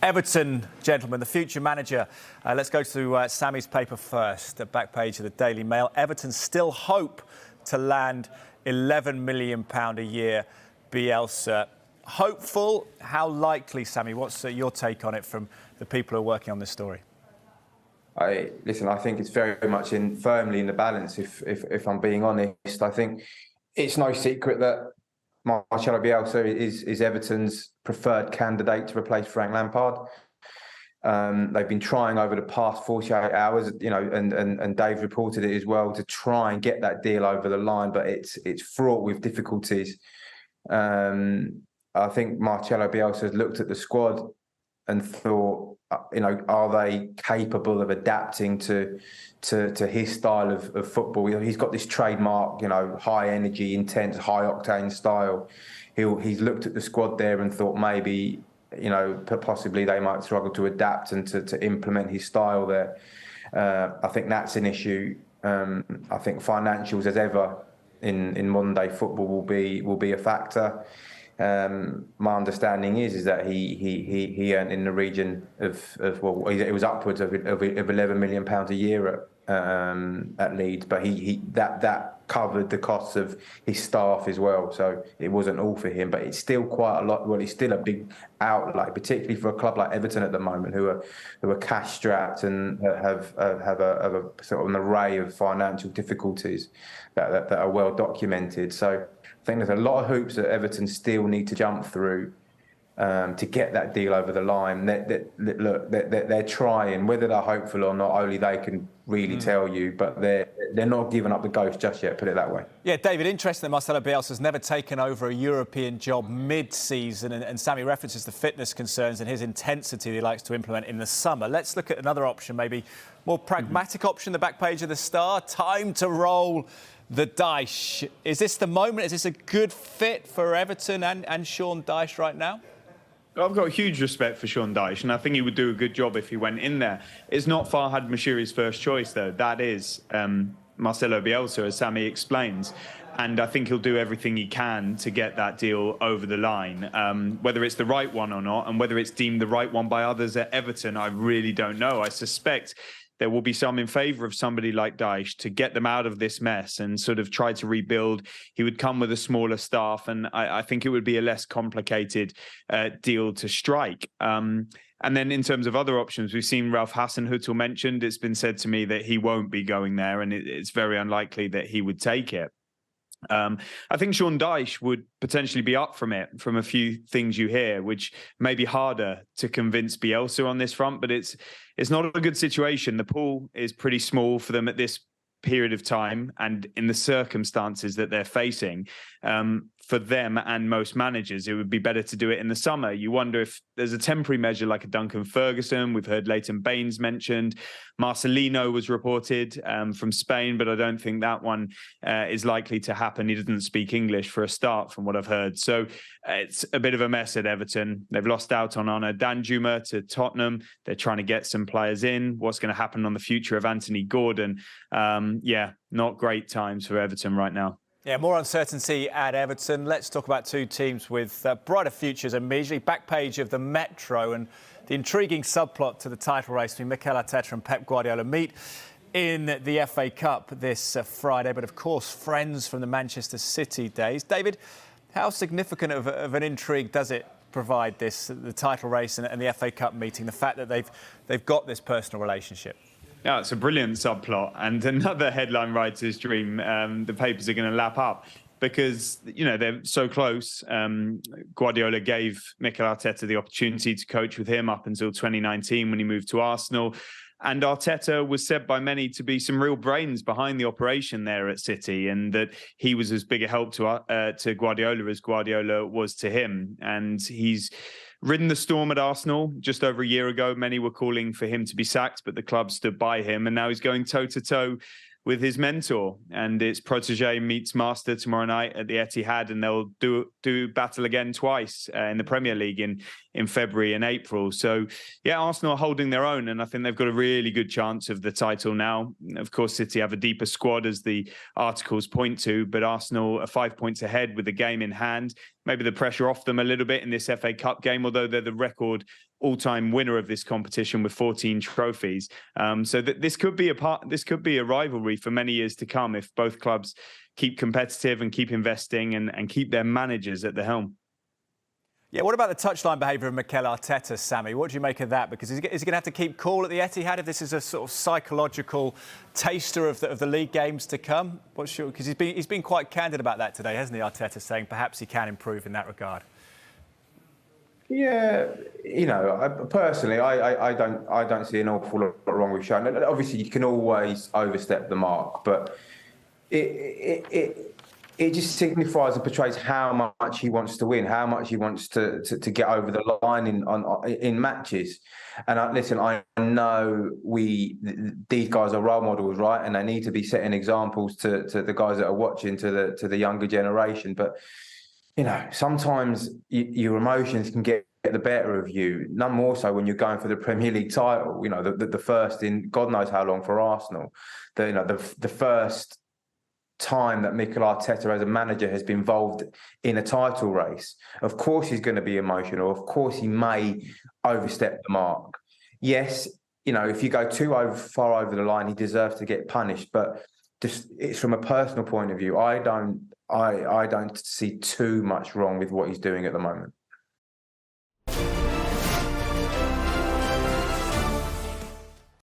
Everton, gentlemen, the future manager. Let's go to Sammy's paper first, the back page of the Daily Mail. Everton still hope to land £11 million a year. Bielsa. Hopeful? How likely, Sammy? What's your take on it from the people who are working on this story? I think it's very much firmly in the balance. If I'm being honest, I think it's no secret that Marcelo Bielsa is Everton's preferred candidate to replace Frank Lampard. They've been trying over the past 48 hours, and Dave reported it as well, to try and get that deal over the line, but it's fraught with difficulties. I think Marcelo Bielsa has looked at the squad and thought, are they capable of adapting to his style of football? He's got this trademark, high energy, intense, high octane style. He's looked at the squad there and thought maybe, possibly they might struggle to adapt and to implement his style there. I think that's an issue. I think financials, as ever in modern day football, will be a factor. My understanding is that he earned in the region of it was upwards of £11 million a year at Leeds, but that covered the costs of his staff as well, so it wasn't all for him. But it's still quite a lot. Well, it's still a big outlay, particularly for a club like Everton at the moment, who are cash strapped and have a sort of an array of financial difficulties that are well documented. So I think there's a lot of hoops that Everton still need to jump through to get that deal over the line. They're trying. Whether they're hopeful or not, only they can really tell you. But they're not giving up the ghost just yet, put it that way. Yeah, David, interesting that Marcelo Bielsa has never taken over a European job mid-season, and Sammy references the fitness concerns and his intensity that he likes to implement in the summer. Let's look at another option, maybe more pragmatic option, the back page of the Star. Time to roll the Dyche. Is this the moment? Is this a good fit for Everton and Sean Dyche right now? I've got huge respect for Sean Dyche, and I think he would do a good job if he went in there. It's not Farhad Moshiri's first choice, though. That is Marcelo Bielsa, as Sammy explains. And I think he'll do everything he can to get that deal over the line. Whether it's the right one or not, and whether it's deemed the right one by others at Everton, I really don't know. I suspect there will be some in favour of somebody like Dyche to get them out of this mess and sort of try to rebuild. He would come with a smaller staff, and I think it would be a less complicated deal to strike. And then in terms of other options, we've seen Ralph Hasenhüttl mentioned. It's been said to me that he won't be going there, and it's very unlikely that he would take it. I think Sean Dyche would potentially be up from it, from a few things you hear, which may be harder to convince Bielsa on this front, but it's not a good situation. The pool is pretty small for them at this period of time, and in the circumstances that they're facing. For them and most managers, it would be better to do it in the summer. You wonder if there's a temporary measure like a Duncan Ferguson. We've heard Leighton Baines mentioned. Marcelino was reported from Spain, but I don't think that one is likely to happen. He doesn't speak English for a start, from what I've heard. So it's a bit of a mess at Everton. They've lost out on Onur Danjuma to Tottenham. They're trying to get some players in. What's going to happen on the future of Anthony Gordon? Not great times for Everton right now. Yeah, more uncertainty at Everton. Let's talk about two teams with brighter futures immediately. Back page of the Metro, and the intriguing subplot to the title race between Mikel Arteta and Pep Guardiola meet in the FA Cup this Friday. But of course, friends from the Manchester City days. David, how significant of an intrigue does it provide, the title race and the FA Cup meeting, the fact that they've got this personal relationship? Yeah, it's a brilliant subplot, and another headline writer's dream the papers are going to lap up, because they're so close. Guardiola gave Mikel Arteta the opportunity to coach with him up until 2019 when he moved to Arsenal. And Arteta was said by many to be some real brains behind the operation there at City, and that he was as big a help to Guardiola as Guardiola was to him. And he's ridden the storm at Arsenal just over a year ago. Many were calling for him to be sacked, but the club stood by him. And now he's going toe-to-toe with his mentor, and it's protege meets master tomorrow night at the Etihad, and they'll do battle again twice in the Premier League in February and April. So yeah, Arsenal are holding their own, and I think they've got a really good chance of the title now. Of course, City have a deeper squad, as the articles point to, but Arsenal are 5 points ahead with the game in hand. maybe the pressure off them a little bit in this FA Cup game, although they're the record all-time winner of this competition with 14 trophies. So that this could be a rivalry for many years to come if both clubs keep competitive and keep investing and keep their managers at the helm. Yeah, what about the touchline behaviour of Mikel Arteta, Sammy? What do you make of that? Because is he going to have to keep cool at the Etihad if this is a sort of psychological taster of the league games to come? Because he's been quite candid about that today, hasn't he, Arteta, saying perhaps he can improve in that regard. Yeah, personally, I don't see an awful lot wrong with Sean. Obviously, you can always overstep the mark, but it just signifies and portrays how much he wants to win, how much he wants to get over the line in matches. And listen, I know these guys are role models, right? And they need to be setting examples to the guys that are watching, to the younger generation. But sometimes your emotions can get the better of you. None more so when you're going for the Premier League title. The first in God knows how long for Arsenal. The first time that Mikel Arteta as a manager has been involved in a title race. Of course he's going to be emotional. Of course he may overstep the mark. Yes, if you go too far over the line, he deserves to get punished. But just it's from a personal point of view, I don't see too much wrong with what he's doing at the moment.